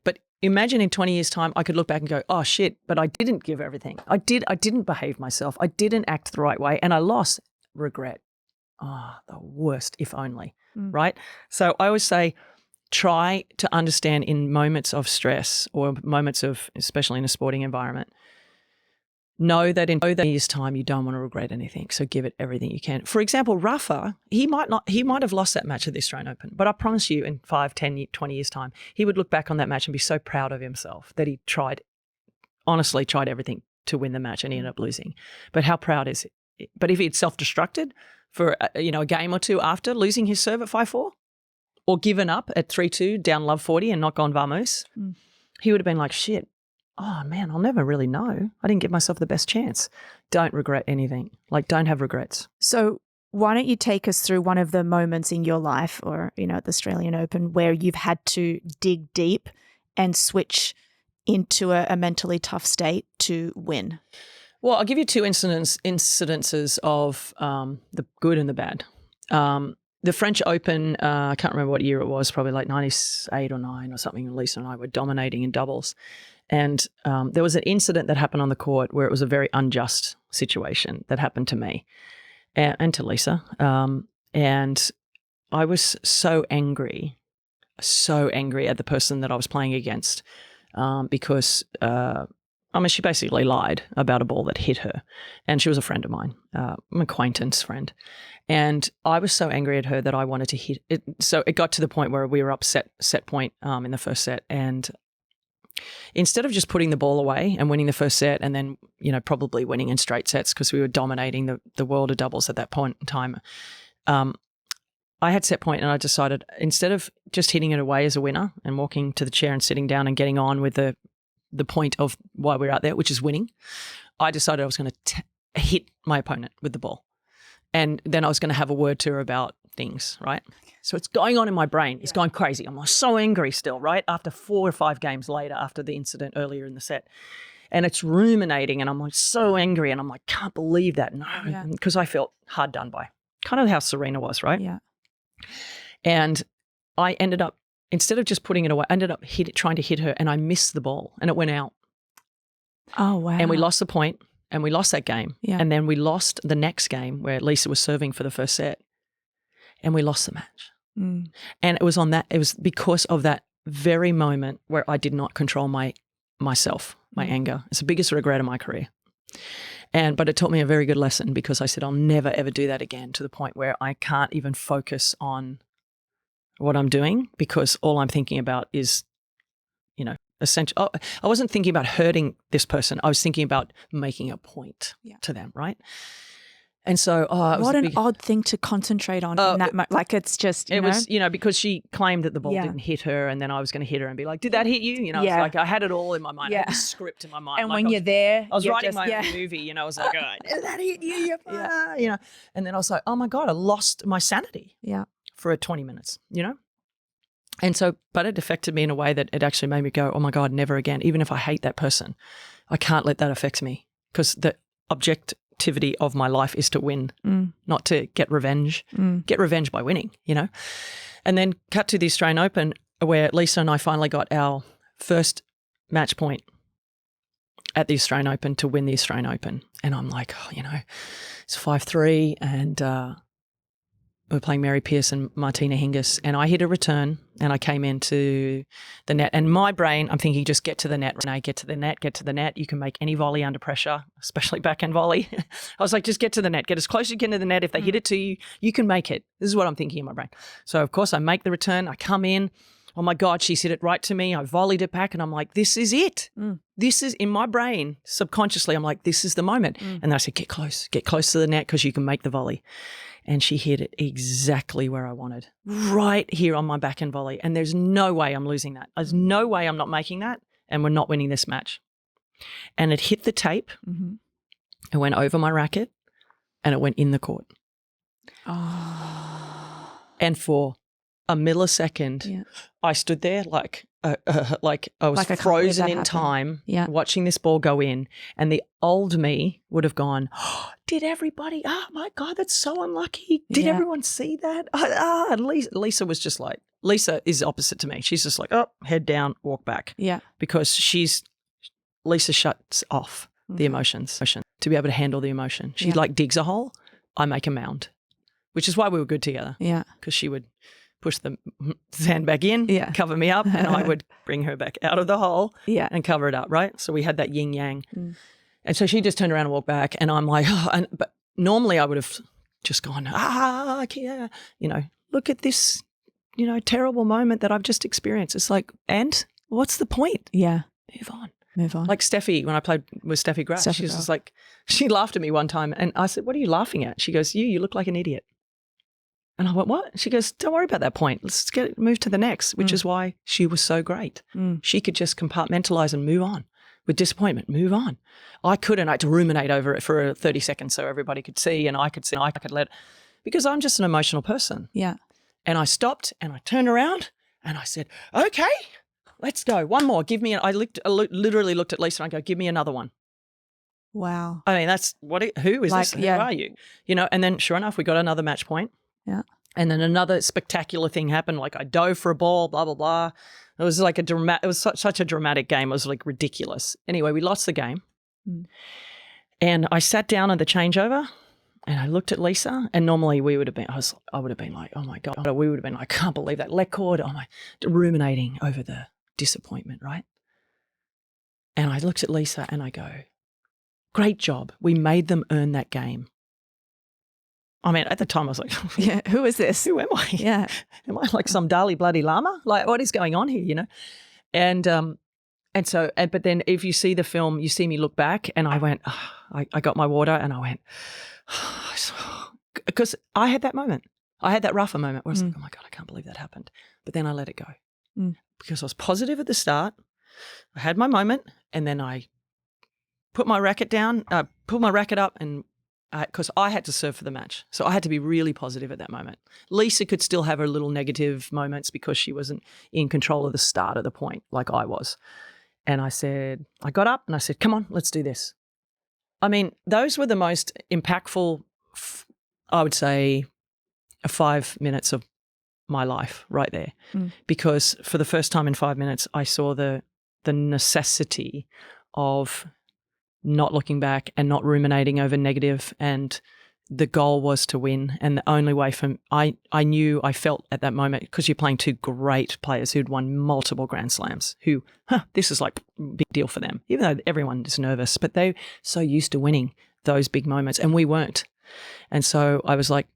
But imagine in 20 years' time, I could look back and go, oh shit, but I didn't give everything. I didn't behave myself. I didn't act the right way and I lost. Regret. Oh, the worst, if only, right? So I always say, try to understand in moments of stress or moments of, especially in a sporting environment, know that in 20 years' time you don't want to regret anything. So give it everything you can. For example, Rafa, he might have lost that match at the Australian Open, but I promise you in 5, 10, 20 years' time, he would look back on that match and be so proud of himself that he honestly tried everything to win the match and he ended up losing. But how proud is it? But if he'd self-destructed for a game or two after losing his serve at 5-4, or given up at 3-2 down love 40 and not gone vamos, he would have been like, shit, oh man, I'll never really know. I didn't give myself the best chance. Don't regret anything. Don't have regrets. So why don't you take us through one of the moments in your life or, at the Australian Open where you've had to dig deep and switch into a mentally tough state to win? Well, I'll give you two incidences of the good and the bad. The French Open, I can't remember what year it was, probably like 98 or 9 or something, and Louisa and I were dominating in doubles. And there was an incident that happened on the court where it was a very unjust situation that happened to me and to Louisa. And I was so angry at the person that I was playing against because she basically lied about a ball that hit her. And she was a friend of mine, an acquaintance friend. And I was so angry at her that I wanted to hit it. So it got to the point where we were up set point in the first set. And instead of just putting the ball away and winning the first set and then, probably winning in straight sets because we were dominating the world of doubles at that point in time, I had set point and I decided instead of just hitting it away as a winner and walking to the chair and sitting down and getting on with the point of why we're out there, which is winning, I decided I was going to hit my opponent with the ball. And then I was going to have a word to her about things, right? So it's going on in my brain. It's going crazy. I'm so angry still, right? After 4 or 5 games later, after the incident earlier in the set. And it's ruminating and I'm like so angry and I'm like, can't believe that. No, because I felt hard done by. Kind of how Serena was, right? Yeah. And I ended up instead of just putting it away, I ended up trying to hit her, and I missed the ball and it went out. Oh, wow. And we lost the point and we lost that game. Yeah. And then we lost the next game where Lisa was serving for the first set and we lost the match. Mm. And it was because of that very moment where I did not control myself, my anger. It's the biggest regret of my career. But it taught me a very good lesson, because I said I'll never, ever do that again, to the point where I can't even focus on what I'm doing, because all I'm thinking about is, essentially, I wasn't thinking about hurting this person. I was thinking about making a point to them, right? And so, what an odd thing to concentrate on in that moment. Like, it's just, it was, because she claimed that the ball didn't hit her, and then I was going to hit her and be like, did that hit you? It's like I had it all in my mind. I had this script in my mind. And like when you're there, I was writing my own movie, I was like, oh, did that hit you? And then I was like, oh my God, I lost my sanity for 20 minutes, And so, but it affected me in a way that it actually made me go, oh my God, never again. Even if I hate that person, I can't let that affect me, because the objectivity of my life is to win, not to get revenge. Get revenge by winning, And then cut to the Australian Open, where Lisa and I finally got our first match point at the Australian Open to win the Australian Open. And I'm like, it's 5-3, and we're playing Mary Pierce and Martina Hingis, and I hit a return and I came into the net. And my brain, I'm thinking, just get to the net, Rennae, get to the net, get to the net. You can make any volley under pressure, especially backhand volley. I was like, just get to the net, get as close as you can to the net. If they hit it to you, you can make it. This is what I'm thinking in my brain. So, of course, I make the return. I come in. Oh, my God, she's hit it right to me. I volleyed it back, and I'm like, this is it. This is, in my brain, subconsciously, I'm like, this is the moment. And I said, get close to the net, because you can make the volley. And she hit it exactly where I wanted, right here on my backhand volley. And there's no way I'm losing that. There's no way I'm not making that, and we're not winning this match. And it hit the tape. It went over my racket, and it went in the court. Oh. And for a millisecond, I stood there like I was frozen in time, watching this ball go in. And the old me would have gone, oh, did everybody? Oh my God, that's so unlucky. Did everyone see that? And Lisa was just like, Lisa is opposite to me. She's just like, oh, head down, walk back. Yeah. Because Lisa shuts off the emotions to be able to handle the emotion. She like digs a hole, I make a mound, which is why we were good together. Yeah. Because she would push the sand back in, cover me up, and I would bring her back out of the hole and cover it up, right? So we had that yin yang. And so she just turned around and walked back, and I'm like, but normally I would have just gone, look at this, terrible moment that I've just experienced. It's like, and what's the point? Yeah. Move on. Like Steffi, when I played with Steffi Graf, she was just like, she laughed at me one time, and I said, what are you laughing at? She goes, you look like an idiot. And I went, what? She goes, don't worry about that point. Let's move to the next, which is why she was so great. She could just compartmentalize and move on with disappointment, move on. I couldn't. I had to ruminate over it for 30 seconds so everybody could see, and I could see, I could let, because I'm just an emotional person. Yeah. And I stopped and I turned around and I said, okay, let's go. One more. Give me, I literally looked at Lisa and I go, give me another one. Wow. I mean, that's, who is this? Who are you? And then sure enough, we got another match point. Yeah. And then another spectacular thing happened. Like I dove for a ball, blah, blah, blah. It was like it was such a dramatic game. It was like ridiculous. Anyway, we lost the game. And I sat down at the changeover and I looked at Lisa, and normally we would have been, I would have been like, oh my God, we would have been like, I can't believe that leg cord. Oh my, ruminating over the disappointment, right? And I looked at Lisa and I go, great job. We made them earn that game. I mean, at the time I was like, who is this? Who am I? Yeah. Am I like some Dalai Bloody Lama? Like, what is going on here, And so, but then if you see the film, you see me look back and I went, I got my water and I went, because I had that moment. I had that Rafa moment where I was like, oh my God, I can't believe that happened. But then I let it go because I was positive at the start. I had my moment, and then I put my racket down, put my racket up, and because I had to serve for the match. So I had to be really positive at that moment. Lisa could still have her little negative moments because she wasn't in control of the start of the point like I was. And I got up and I said, come on, let's do this. I mean, those were the most impactful, I would say, 5 minutes of my life right there, because for the first time in 5 minutes, I saw the necessity of not looking back and not ruminating over negative, and the goal was to win. And the only way I felt at that moment, because you're playing two great players who'd won multiple Grand Slams, who, this is like a big deal for them, even though everyone is nervous, but they're so used to winning those big moments, and we weren't. And so I was like,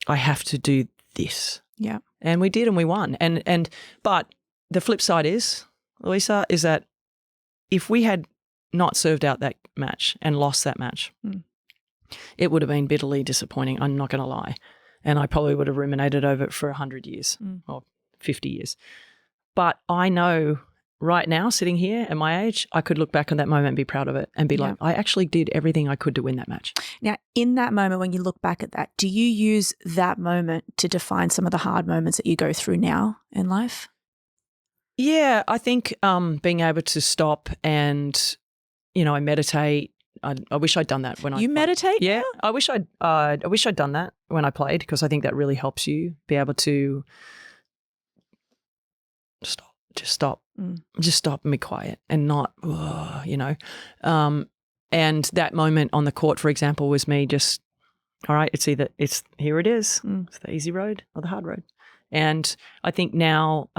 I have to do this. Yeah. And we did, and we won. But the flip side is, Louisa, is that if we had not served out that match and lost that match, it would have been bitterly disappointing. I'm not going to lie. And I probably would have ruminated over it for 100 years or 50 years. But I know right now, sitting here at my age, I could look back on that moment and be proud of it and be like, I actually did everything I could to win that match. Now, in that moment, when you look back at that, do you use that moment to define some of the hard moments that you go through now in life? Yeah, I think being able to stop and, I meditate. I wish I'd done that when You meditate? Yeah, now? I wish I'd done that when I played, because I think that really helps you be able to stop and be quiet and not, and that moment on the court, for example, was me just, all right, here it is. It's the easy road or the hard road. And I think now,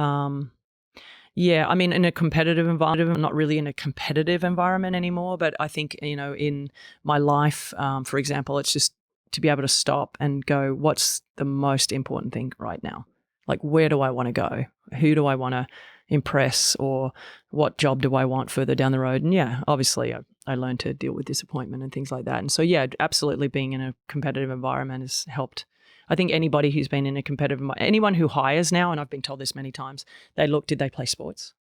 in a competitive environment, I'm not really in a competitive environment anymore, but I think, in my life, for example, it's just to be able to stop and go, what's the most important thing right now? Like, where do I want to go? Who do I want to impress, or what job do I want further down the road? And obviously I learned to deal with disappointment and things like that. And so, absolutely being in a competitive environment has helped. I think anybody who's been in a competitive environment, anyone who hires now, and I've been told this many times, did they play sports?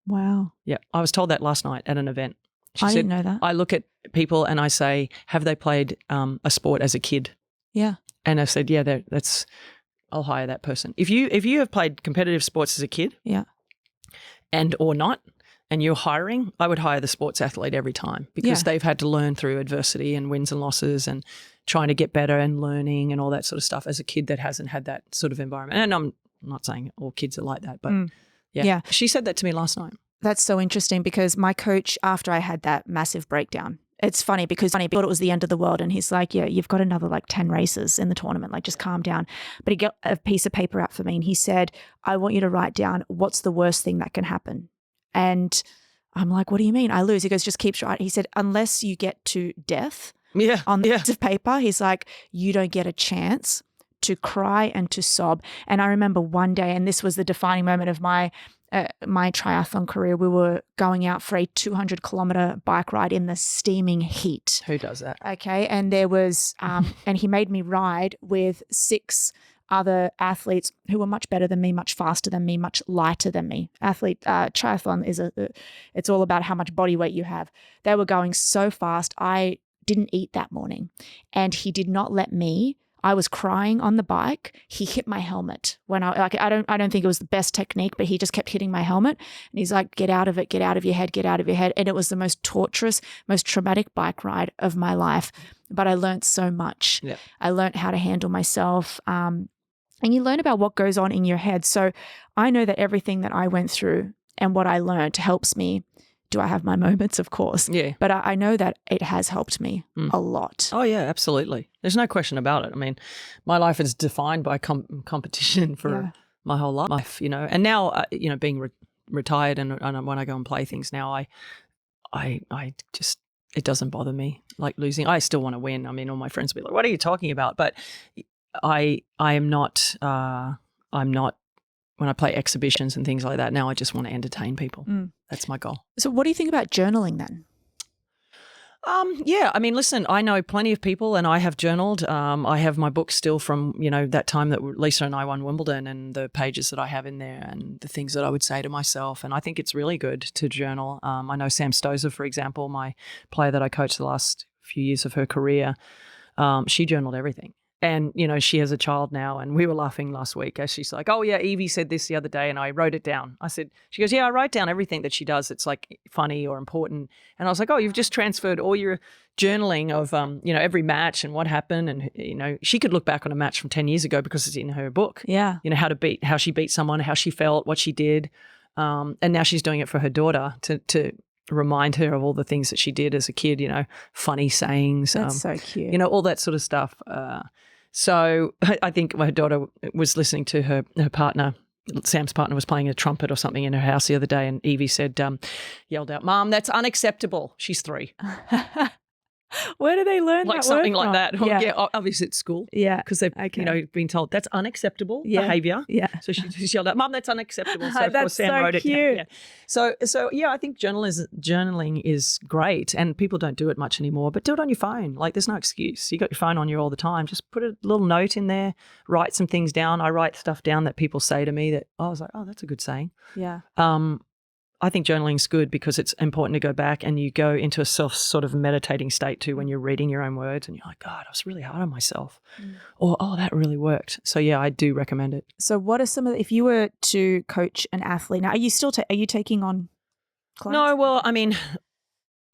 Wow. Yeah. I was told that last night at an event. I didn't know that. I look at people and I say, have they played a sport as a kid? Yeah. And I said, I'll hire that person. If you have played competitive sports as a kid, or not, and you're hiring, I would hire the sports athlete every time, because they've had to learn through adversity and wins and losses and trying to get better and learning and all that sort of stuff as a kid that hasn't had that sort of environment. And I'm not saying all kids are like that, but she said that to me last night. That's so interesting, because my coach, after I had that massive breakdown, it's funny because I thought it was the end of the world, and he's like, you've got another 10 races in the tournament, just calm down. But he got a piece of paper out for me and he said, I want you to write down what's the worst thing that can happen. And I'm like, what do you mean? I lose. He goes, just keep writing. He said, unless you get to death on the piece of paper, he's like, you don't get a chance to cry and to sob. And I remember one day, and this was the defining moment of my triathlon career, we were going out for a 200-kilometer bike ride in the steaming heat. Who does that? Okay. And there was, and he made me ride with 6 other athletes who were much better than me, much faster than me, much lighter than me. Triathlon it's all about how much body weight you have. They were going so fast. I didn't eat that morning, and he did not let me. I was crying on the bike. He hit my helmet when I don't think it was the best technique, but he just kept hitting my helmet. And he's like, get out of it, get out of your head, get out of your head. And it was the most torturous, most traumatic bike ride of my life. But I learned so much. Yeah. I learned how to handle myself. And you learn about what goes on in your head. So I know that everything that I went through and what I learned helps me. Do I have my moments? Of course. Yeah. But I know that it has helped me a lot. Oh, yeah, absolutely. There's no question about it. I mean, my life is defined by competition for my whole life, And now, being retired and when I go and play things now, I just, it doesn't bother me, like losing. I still want to win. I mean, all my friends will be like, what are you talking about? But I'm not, when I play exhibitions and things like that, now I just want to entertain people. That's my goal. So what do you think about journaling then? I mean, listen, I know plenty of people and I have journaled. I have my book still from, that time that Lisa and I won Wimbledon, and the pages that I have in there and the things that I would say to myself. And I think it's really good to journal. I know Sam Stosur, for example, my player that I coached the last few years of her career, she journaled everything. And, you know, she has a child now, and we were laughing last week as she's like, oh, yeah, Evie said this the other day and I wrote it down. She goes, yeah, I write down everything that she does. It's like funny or important. And I was like, oh, you've just transferred all your journaling of, you know, every match and what happened. And, you know, she could look back on a match from 10 years ago because it's in her book. Yeah. You know, how she beat someone, how she felt, what she did. And now she's doing it for her daughter to remind her of all the things that she did as a kid, you know, funny sayings. That's so cute. You know, all that sort of stuff. So I think my daughter was listening to her partner, Sam's partner was playing a trumpet or something in her house the other day, and Evie said, yelled out, "Mom, that's unacceptable." She's 3. Where do they learn like that something word like from? that? Yeah, obviously at school. Yeah. Because they've you know, been told that's unacceptable behaviour. Yeah. So she yelled out, "Mum, that's unacceptable." So of That's course Sam so wrote it down. cute. Yeah. So yeah, I think journaling is great, and people don't do it much anymore. But do it on your phone. Like, there's no excuse. You got your phone on you all the time. Just put a little note in there. Write some things down. I write stuff down that people say to me that I was like, oh, that's a good saying. Yeah. I think journaling's good because it's important to go back and you go into a sort of meditating state too when you're reading your own words and you're like, God, I was really hard on myself. Or, oh, that really worked. So yeah, I do recommend it. So what are some of if you were to coach an athlete now, are you still are you taking on clients? No, well, I mean,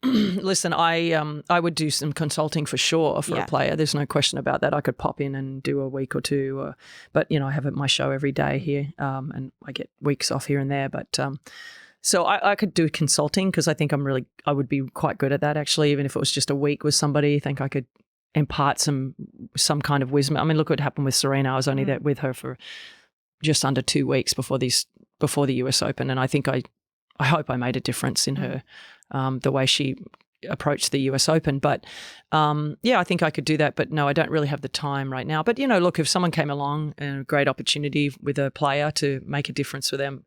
listen, I would do some consulting for sure for a player. There's no question about that. I could pop in and do a week or two, but you know, I have my show every day here, and I get weeks off here and there. But so I could do consulting because I think I would be quite good at that actually. Even if it was just a week with somebody, I think I could impart some kind of wisdom. I mean, look what happened with Serena. I was only there with her for just under 2 weeks before the US Open, and I think I hope I made a difference in her. The way she approached the US Open. But yeah, I think I could do that. But no, I don't really have the time right now. But, you know, look, if someone came along and a great opportunity with a player to make a difference for them,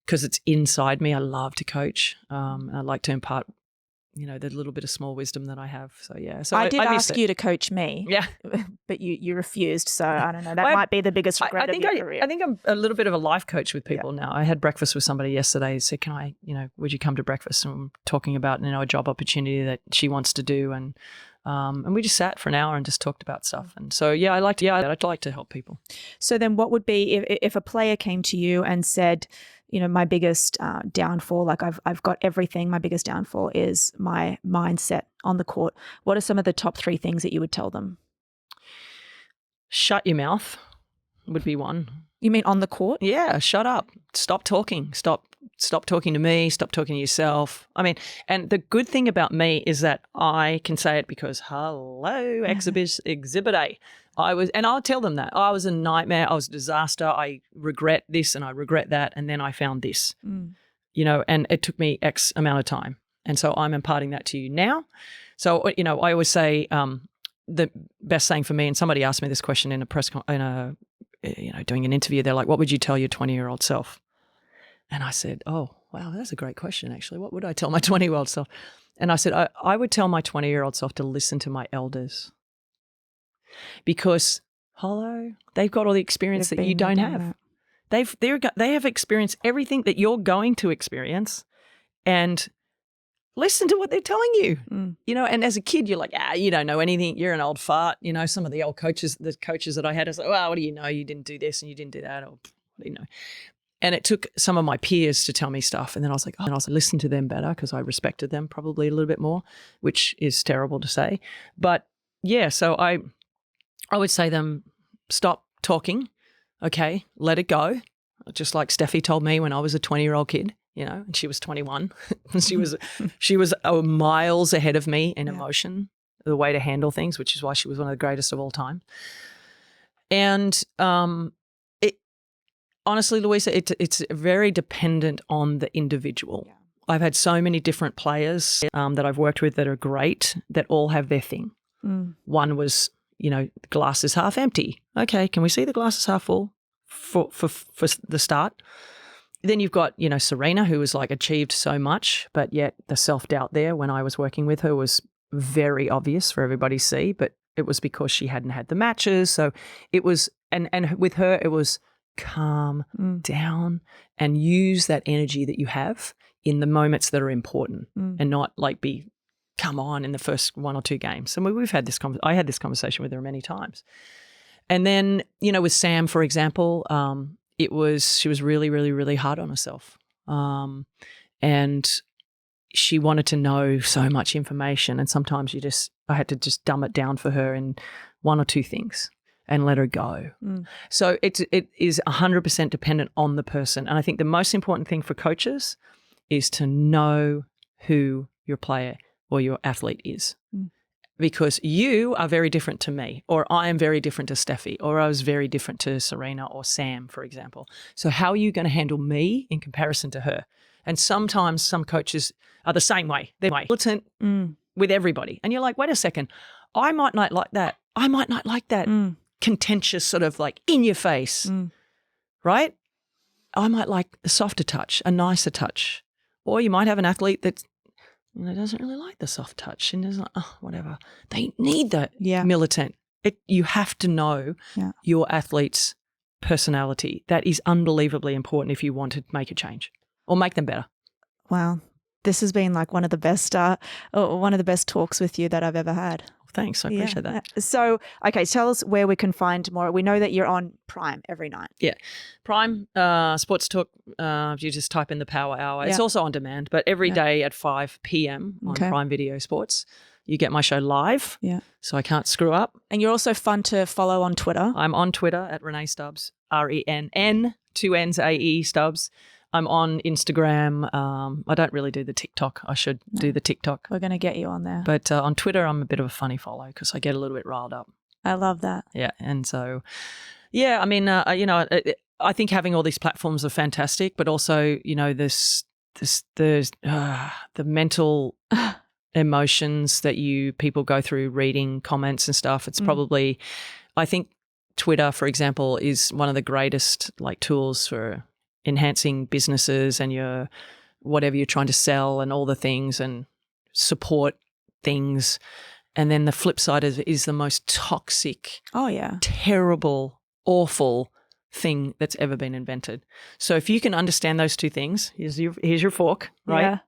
because it's inside me, I love to coach. And I like to impart, you know, the little bit of small wisdom that I have. So, yeah. So I did ask you to coach me. Yeah. But you refused. So I don't know. That might be the biggest regret of your career. I think I'm a little bit of a life coach with people now. I had breakfast with somebody yesterday. Said, "Can I, you know, would you come to breakfast?" And I'm talking about, you know, a job opportunity that she wants to do, and we just sat for an hour and just talked about stuff. And so, yeah, I'd like to help people. So then, what would be if a player came to you and said, you know, my biggest downfall, like I've got everything. My biggest downfall is my mindset on the court. What are some of the top 3 things that you would tell them? Shut your mouth would be one. You mean on the court? Yeah, shut up. Stop talking. Stop talking to me. Stop talking to yourself. I mean, and the good thing about me is that I can say it because, hello, exhibit A. And I'll tell them that. I was a nightmare. I was a disaster. I regret this and I regret that. And then I found this, you know, and it took me X amount of time. And so I'm imparting that to you now. So, you know, I always say the best saying for me, and somebody asked me this question in doing an interview, they're like, what would you tell your 20-year-old self? And I said, oh, wow, that's a great question, actually. What would I tell my 20-year-old self? And I said, I would tell my 20-year-old self to listen to my elders. Because, they've got all the experience that you don't have. They have experienced everything that you're going to experience, and listen to what they're telling you. You know, and as a kid, you're like, you don't know anything. You're an old fart. You know, some of the old coaches, the coaches that I had, I was like, well, what do you know? You didn't do this and you didn't do that, or what do you know? And it took some of my peers to tell me stuff. And then I was like, I listened to them better because I respected them probably a little bit more, which is terrible to say. But yeah, so I would say them, stop talking. Okay, let it go. Just like Steffi told me when I was a 20-year-old kid, you know, and she was 21. she was miles ahead of me in emotion, the way to handle things, which is why she was one of the greatest of all time. And honestly, Louisa, it's very dependent on the individual. Yeah. I've had so many different players that I've worked with that are great, that all have their thing. One was, you know, the glass is half empty. Okay, can we see the glass is half full for the start? Then you've got, you know, Serena, who was like achieved so much, but yet the self-doubt there when I was working with her was very obvious for everybody to see, but it was because she hadn't had the matches. So it was, and with her, it was calm down and use that energy that you have in the moments that are important and not like come on in the first 1 or 2 games. And we've had this I had this conversation with her many times. And then, with Sam, for example, she was really, really, really hard on herself. And she wanted to know so much information. And sometimes I had to just dumb it down for her in one or two things and let her go. So it is 100% dependent on the person. And I think the most important thing for coaches is to know who your player or your athlete is. Because you are very different to me, or I am very different to Steffi, or I was very different to Serena or Sam, for example. So how are you going to handle me in comparison to her? And sometimes some coaches are the same way. They're militant with everybody. And you're like, wait a second, I might not like that. I might not like that contentious sort of like in your face, right? I might like a softer touch, a nicer touch. Or you might have an athlete that doesn't really like the soft touch and is like, oh, whatever. They need that militant. You have to know your athlete's personality. That is unbelievably important if you want to make a change or make them better. Wow. This has been like one of the best talks with you that I've ever had. Thanks. I appreciate that. So, okay, tell us where we can find more. We know that you're on Prime every night. Yeah. Prime, Sports Talk, you just type in the Power Hour. It's also on demand, but every day at 5 p.m. on Prime Video Sports, you get my show live. Yeah. So I can't screw up. And you're also fun to follow on Twitter. I'm on Twitter at Rennae Stubbs, RENN, 2 N's AE Stubbs. I'm on Instagram. I don't really do the TikTok. I should do the TikTok. We're going to get you on there. But on Twitter, I'm a bit of a funny follow because I get a little bit riled up. I love that. Yeah. And so, I mean, I think having all these platforms are fantastic, but also, there's the mental emotions that people go through reading comments and stuff. It's probably, I think Twitter, for example, is one of the greatest tools for enhancing businesses and your whatever you're trying to sell and all the things and support things. And then the flip side is the most toxic, terrible, awful thing that's ever been invented. So if you can understand those two things, here's your fork, right? Yeah.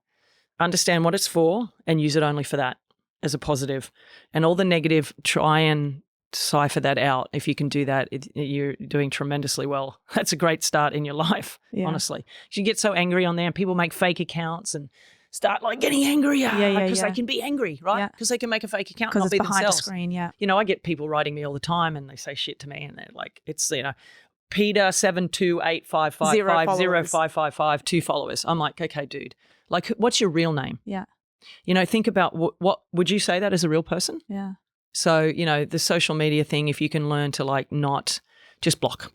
Understand what it's for and use it only for that as a positive. And all the negative, try and cipher that out. If you can do that, you're doing tremendously well. That's a great start in your life, honestly. You get so angry on there and people make fake accounts and start getting angrier because they can be angry, right? Because they can make a fake account and not be behind themselves. The screen, I get people writing me all the time and they say shit to me and they're like, it's, Peter 72855505555, 2 followers. I'm like, okay, dude, what's your real name? Yeah. Think about what would you say that as a real person? Yeah. So, the social media thing, if you can learn to not just block,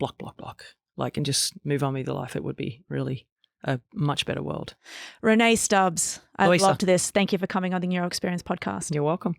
and just move on with your life, it would be really a much better world. Rennae Stubbs, I Louisa. loved this. Thank you for coming on the Neuro Experience podcast. You're welcome.